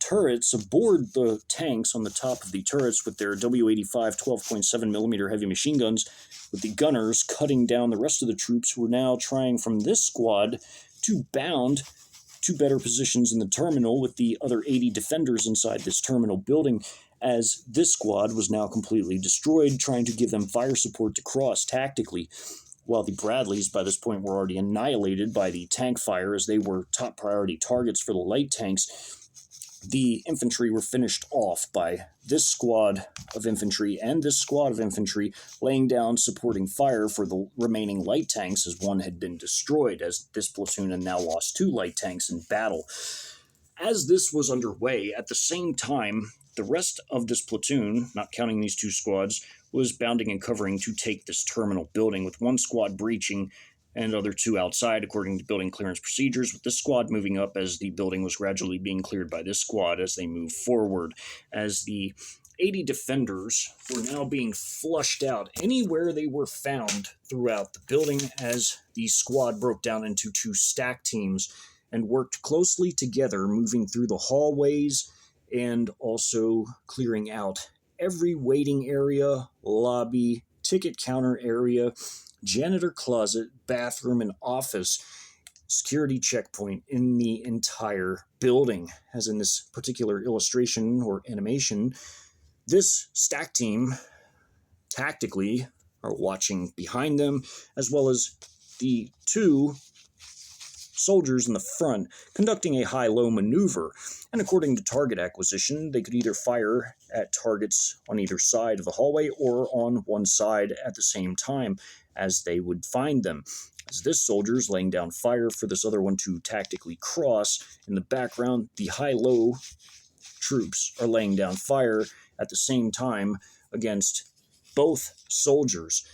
A: turrets aboard the tanks on the top of the turrets with their W-85 12.7 millimeter heavy machine guns, with the gunners cutting down the rest of the troops who were now trying from this squad to bound to better positions in the terminal with the other 80 defenders inside this terminal building, as this squad was now completely destroyed, trying to give them fire support to cross tactically, while the Bradleys by this point were already annihilated by the tank fire as they were top priority targets for the light tanks. The infantry were finished off by this squad of infantry and this squad of infantry laying down supporting fire for the remaining light tanks, as one had been destroyed, as this platoon had now lost 2 light tanks in battle. As this was underway, at the same time, the rest of this platoon, not counting these 2 squads, was bounding and covering to take this terminal building, with 1 squad breaching and other 2 outside, according to building clearance procedures, with this squad moving up as the building was gradually being cleared by this squad as they moved forward, as the 80 defenders were now being flushed out anywhere they were found throughout the building, as the squad broke down into 2 stack teams and worked closely together, moving through the hallways and also clearing out every waiting area, lobby, ticket counter area, janitor closet, bathroom, and office security checkpoint in the entire building. As in this particular illustration or animation, this stack team tactically are watching behind them, as well as the 2 soldiers in the front conducting a high-low maneuver. And according to target acquisition, they could either fire at targets on either side of the hallway or on one side at the same time as they would find them. As this soldier is laying down fire for this other one to tactically cross, in the background, the high-low troops are laying down fire at the same time against both soldiers,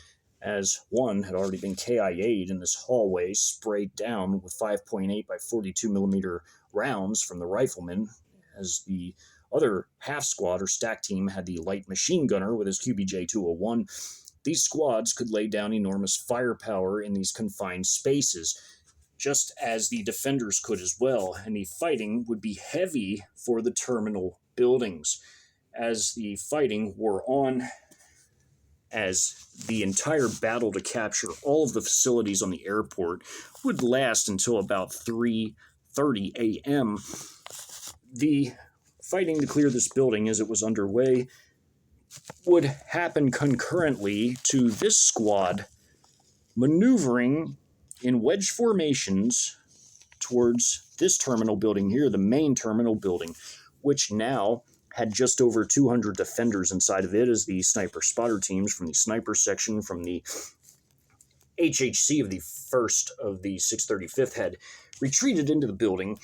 A: as one had already been KIA'd in this hallway, sprayed down with 5.8 by 42 millimeter rounds from the rifleman, as the other half squad or stack team had the light machine gunner with his QBJ-201. These squads could lay down enormous firepower in these confined spaces, just as the defenders could as well, and the fighting would be heavy for the terminal buildings. As the fighting wore on, as the entire battle to capture all of the facilities on the airport would last until about 3:30 a.m., the fighting to clear this building as it was underway would happen concurrently to this squad maneuvering in wedge formations towards this terminal building here, the main terminal building, which now had just over 200 defenders inside of it, as the sniper spotter teams from the sniper section from the HHC of the 1st of the 635th had retreated into the building.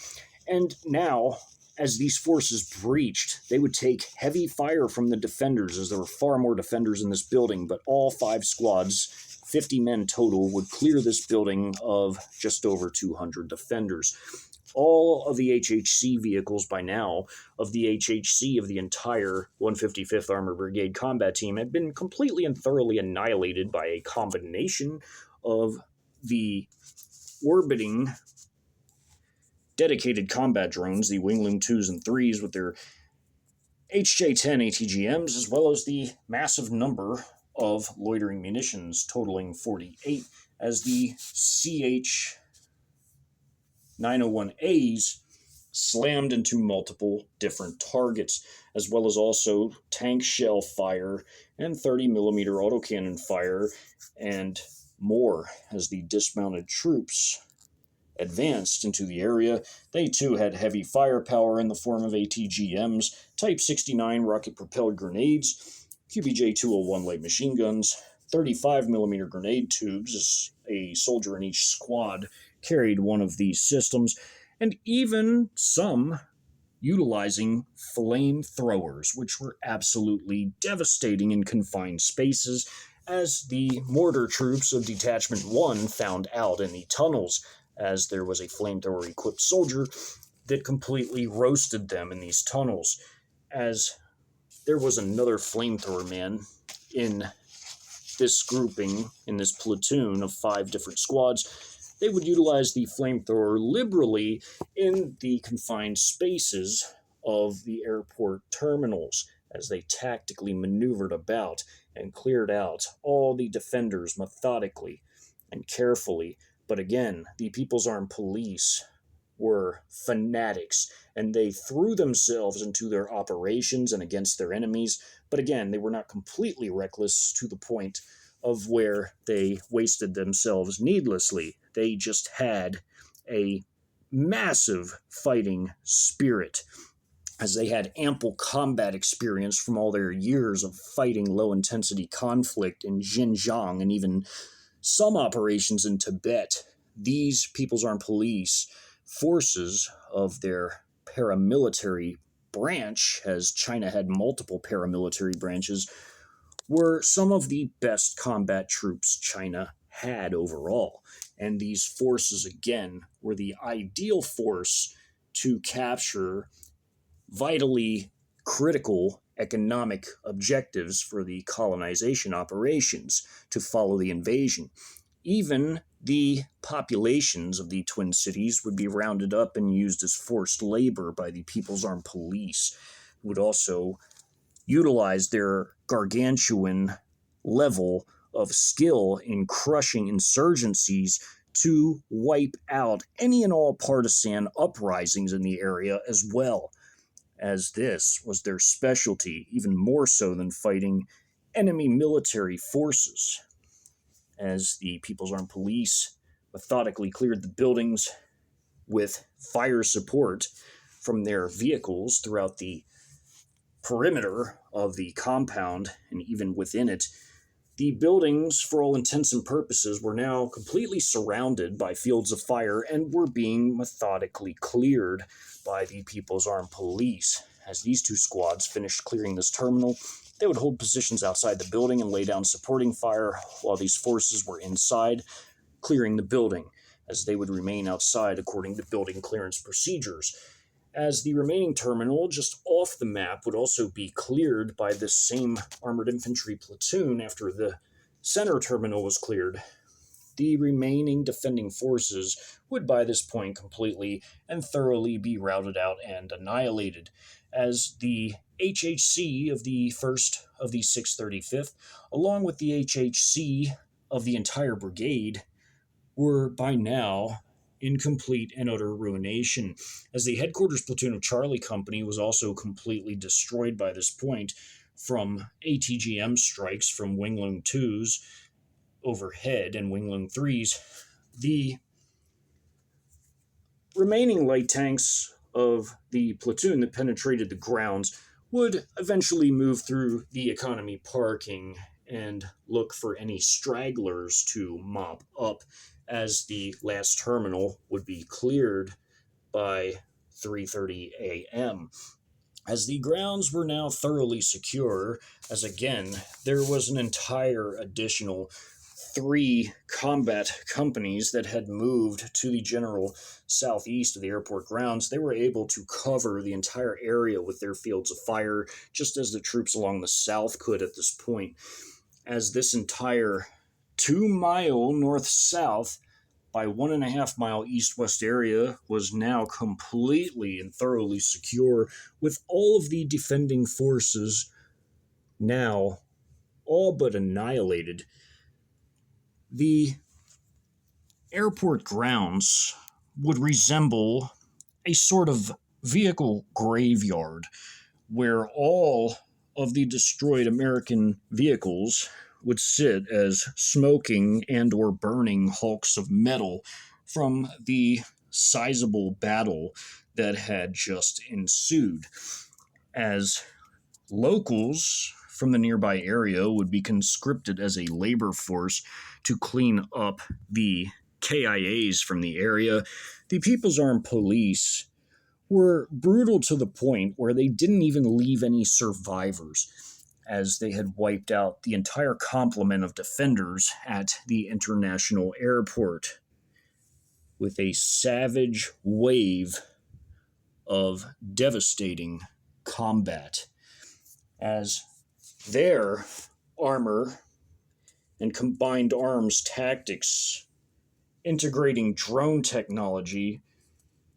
A: And now, as these forces breached, they would take heavy fire from the defenders, as there were far more defenders in this building, but all 5 squads, 50 men total, would clear this building of just over 200 defenders. All of the HHC vehicles by now of the HHC of the entire 155th Armored Brigade combat team had been completely and thoroughly annihilated by a combination of the orbiting dedicated combat drones, the Wingloom 2s and 3s with their HJ-10 ATGMs, as well as the massive number of loitering munitions, totaling 48, as the CH-901As slammed into multiple different targets, as well as also tank shell fire and 30mm autocannon fire and more, as the dismounted troops advanced into the area. They too had heavy firepower in the form of ATGMs, Type 69 rocket-propelled grenades, QBJ-201 light machine guns, 35mm grenade tubes, as a soldier in each squad carried one of these systems, and even some utilizing flamethrowers, which were absolutely devastating in confined spaces, as the mortar troops of Detachment 1 found out in the tunnels, as there was a flamethrower-equipped soldier that completely roasted them in these tunnels, as there was another flamethrower man in this grouping, in this platoon of 5 different squads. They would utilize the flamethrower liberally in the confined spaces of the airport terminals, as they tactically maneuvered about and cleared out all the defenders methodically and carefully. But again, the People's Armed Police were fanatics, and they threw themselves into their operations and against their enemies. But again, they were not completely reckless to the point of where they wasted themselves needlessly. They just had a massive fighting spirit, as they had ample combat experience from all their years of fighting low-intensity conflict in Xinjiang and even some operations in Tibet. These People's Armed Police forces of their paramilitary branch, as China had multiple paramilitary branches, were some of the best combat troops China had overall. And these forces, again, were the ideal force to capture vitally critical economic objectives for the colonization operations to follow the invasion. Even the populations of the Twin Cities would be rounded up and used as forced labor by the People's Armed Police, who would also utilize their gargantuan level of skill in crushing insurgencies to wipe out any and all partisan uprisings in the area, as well, as this was their specialty, even more so than fighting enemy military forces. As the People's Armed Police methodically cleared the buildings with fire support from their vehicles throughout the perimeter of the compound and even within it, the buildings, for all intents and purposes, were now completely surrounded by fields of fire and were being methodically cleared by the People's Armed Police. As these 2 squads finished clearing this terminal, they would hold positions outside the building and lay down supporting fire while these forces were inside, clearing the building, as they would remain outside according to building clearance procedures. As the remaining terminal just off the map would also be cleared by this same armored infantry platoon after the center terminal was cleared, the remaining defending forces would by this point completely and thoroughly be routed out and annihilated, as the HHC of the 1st of the 635th, along with the HHC of the entire brigade, were by now in complete and utter ruination, as the headquarters platoon of Charlie Company was also completely destroyed by this point from ATGM strikes from Wingloom 2s overhead and Wingloom 3s. The remaining light tanks of the platoon that penetrated the grounds would eventually move through the economy parking and look for any stragglers to mop up, as the last terminal would be cleared by 3:30 a.m. As the grounds were now thoroughly secure, as again there was an entire additional three combat companies that had moved to the general southeast of the airport grounds, they were able to cover the entire area with their fields of fire, just as the troops along the south could at this point. As this entire 2 mile north south by 1.5 mile east west area was now completely and thoroughly secure, with all of the defending forces now all but annihilated. The airport grounds would resemble a sort of vehicle graveyard where all of the destroyed American vehicles would sit as smoking and or burning hulks of metal from the sizable battle that had just ensued, as locals from the nearby area would be conscripted as a labor force to clean up the KIAs from the area. The People's Armed Police were brutal to the point where they didn't even leave any survivors, as they had wiped out the entire complement of defenders at the international airport with a savage wave of devastating combat, as their armor and combined arms tactics, integrating drone technology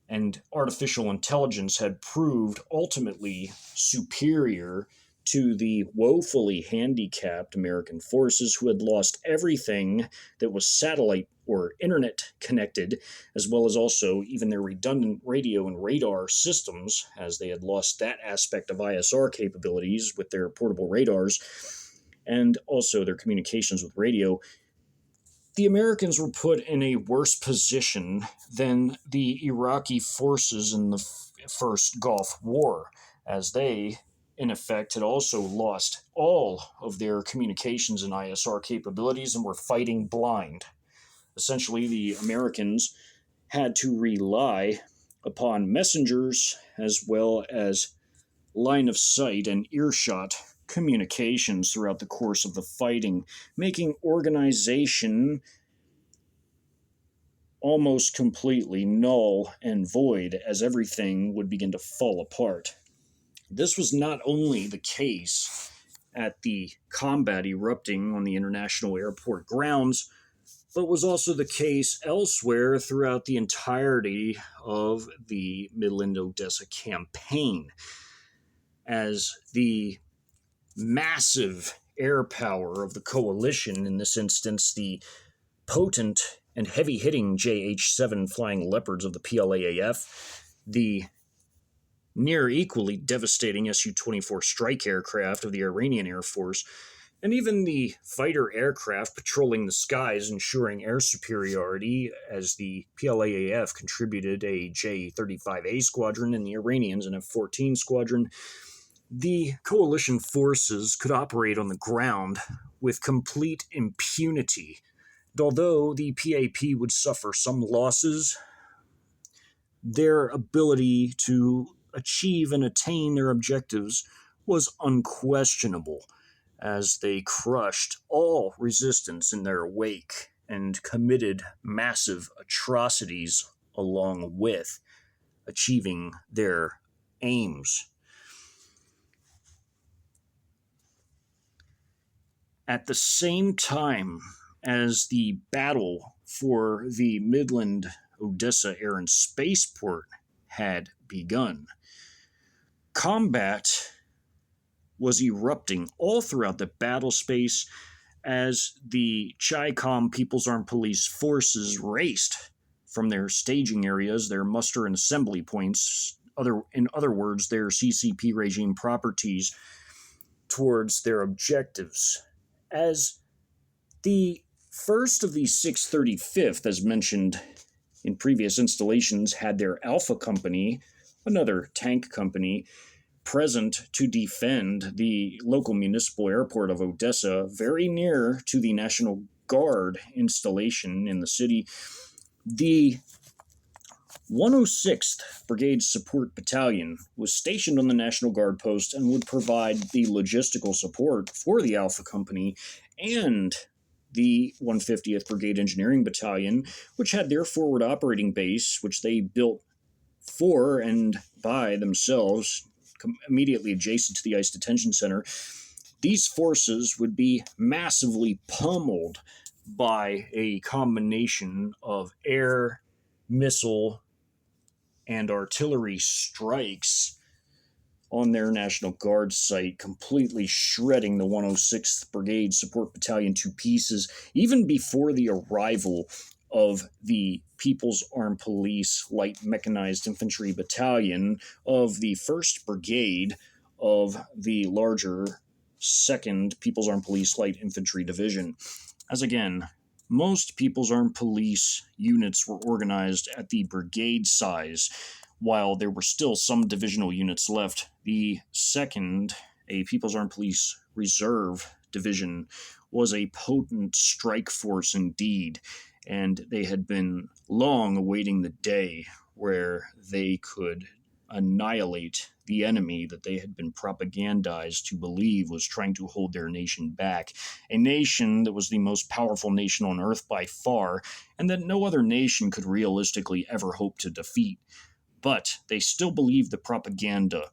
A: and artificial intelligence, had proved ultimately superior to the woefully handicapped American forces, who had lost everything that was satellite or internet connected, as well as also even their redundant radio and radar systems, as they had lost that aspect of ISR capabilities with their portable radars, and also their communications with radio. The Americans were put in a worse position than the Iraqi forces in the first Gulf War, as they, in effect, had also lost all of their communications and ISR capabilities and were fighting blind. Essentially, the Americans had to rely upon messengers as well as line of sight and earshot communications throughout the course of the fighting, making organization almost completely null and void, as everything would begin to fall apart. This was not only the case at the combat erupting on the international airport grounds, but was also the case elsewhere throughout the entirety of the Midland-Odessa campaign, as the massive air power of the coalition, in this instance the potent and heavy-hitting JH-7 Flying Leopards of the PLAAF, the near equally devastating Su-24 strike aircraft of the Iranian Air Force, and even the fighter aircraft patrolling the skies, ensuring air superiority, as the PLAAF contributed a J-35A squadron and the Iranians an F-14 squadron. The coalition forces could operate on the ground with complete impunity. And although the PAP would suffer some losses, their ability to achieve and attain their objectives was unquestionable, as they crushed all resistance in their wake and committed massive atrocities along with achieving their aims. At the same time as the battle for the Midland-Odessa Air and Spaceport had begun, combat was erupting all throughout the battle space, as the Chi-Com People's Armed Police forces raced from their staging areas, their muster and assembly points, in other words, their CCP regime properties, towards their objectives. As the first of the 635th, as mentioned in previous installations, had their Alpha Company, another tank company, present to defend the local municipal airport of Odessa, very near to the National Guard installation in the city. The 106th Brigade Support Battalion was stationed on the National Guard post and would provide the logistical support for the Alpha Company and the 150th Brigade Engineering Battalion, which had their forward operating base, which they built for and by themselves, immediately adjacent to the Ice Detention Center. These forces would be massively pummeled by a combination of air, missile, and artillery strikes on their National Guard site, completely shredding the 106th Brigade Support Battalion to pieces, even before the arrival of the People's Armed Police Light Mechanized Infantry Battalion of the 1st Brigade of the larger 2nd People's Armed Police Light Infantry Division. As again, most People's Armed Police units were organized at the brigade size, while there were still some divisional units left. The 2nd, a People's Armed Police Reserve Division, was a potent strike force indeed, and they had been long awaiting the day where they could annihilate the enemy that they had been propagandized to believe was trying to hold their nation back, a nation that was the most powerful nation on earth by far, and that no other nation could realistically ever hope to defeat. But they still believed the propaganda,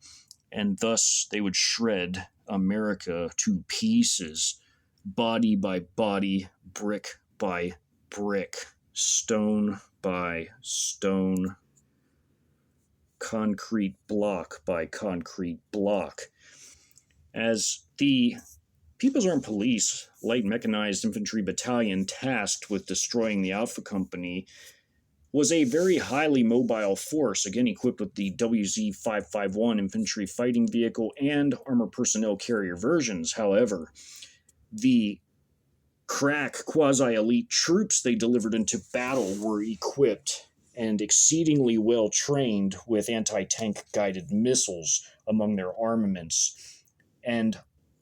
A: and thus they would shred America to pieces, body by body, brick by brick, stone by stone, concrete block by concrete block. As the People's Armed Police Light Mechanized Infantry Battalion tasked with destroying the Alpha Company was a very highly mobile force, again equipped with the WZ-551 infantry fighting vehicle and armor personnel carrier versions. However, the crack quasi-elite troops they delivered into battle were equipped and exceedingly well trained with anti-tank guided missiles among their armaments, and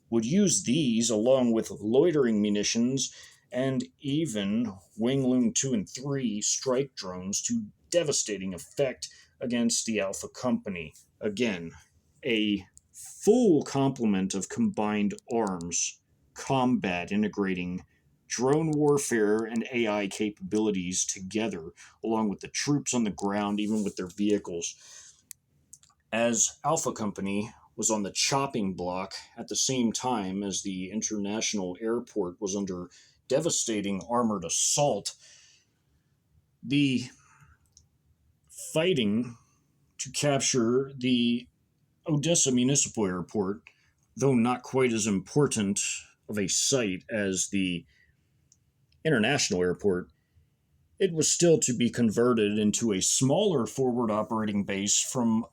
A: would use these along with loitering munitions and even Wing Loon 2 and 3 strike drones to devastating effect against the Alpha Company. Again, a full complement of combined arms, combat integrating drone warfare and AI capabilities together, along with the troops on the ground, even with their vehicles. As Alpha Company was on the chopping block at the same time as the international airport was under devastating armored assault, the fighting to capture the Odessa Municipal Airport, though not quite as important of a site as the international airport, it was still to be converted into a smaller forward operating base from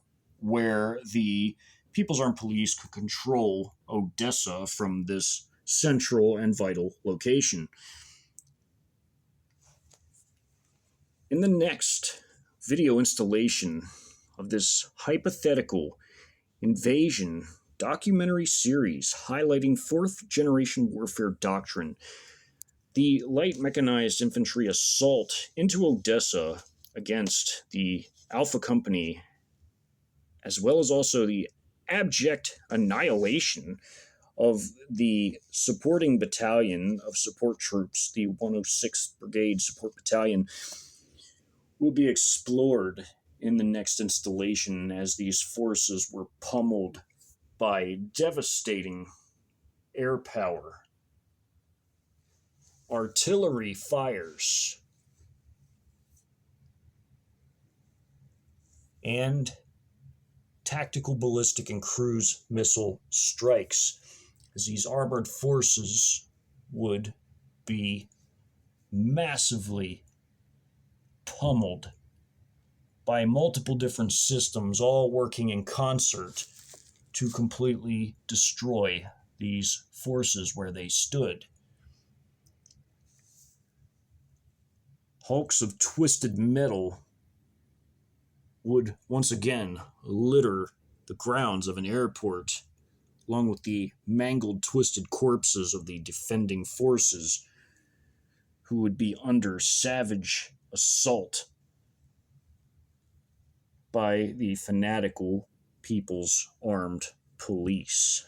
A: where the People's Armed Police could control Odessa from this central and vital location. In the next video installation of this hypothetical invasion documentary series highlighting fourth-generation warfare doctrine, the light mechanized infantry assault into Odessa against the Alpha Company, as well as also the abject annihilation of the supporting battalion of support troops, the 106th Brigade Support Battalion, will be explored in the next installation as these forces were pummeled by devastating air power, artillery fires, and tactical ballistic and cruise missile strikes, as these armored forces would be massively pummeled by multiple different systems, all working in concert to completely destroy these forces where they stood. Hulks of twisted metal would once again litter the grounds of an airport, along with the mangled, twisted corpses of the defending forces who would be under savage assault by the fanatical People's Armed Police.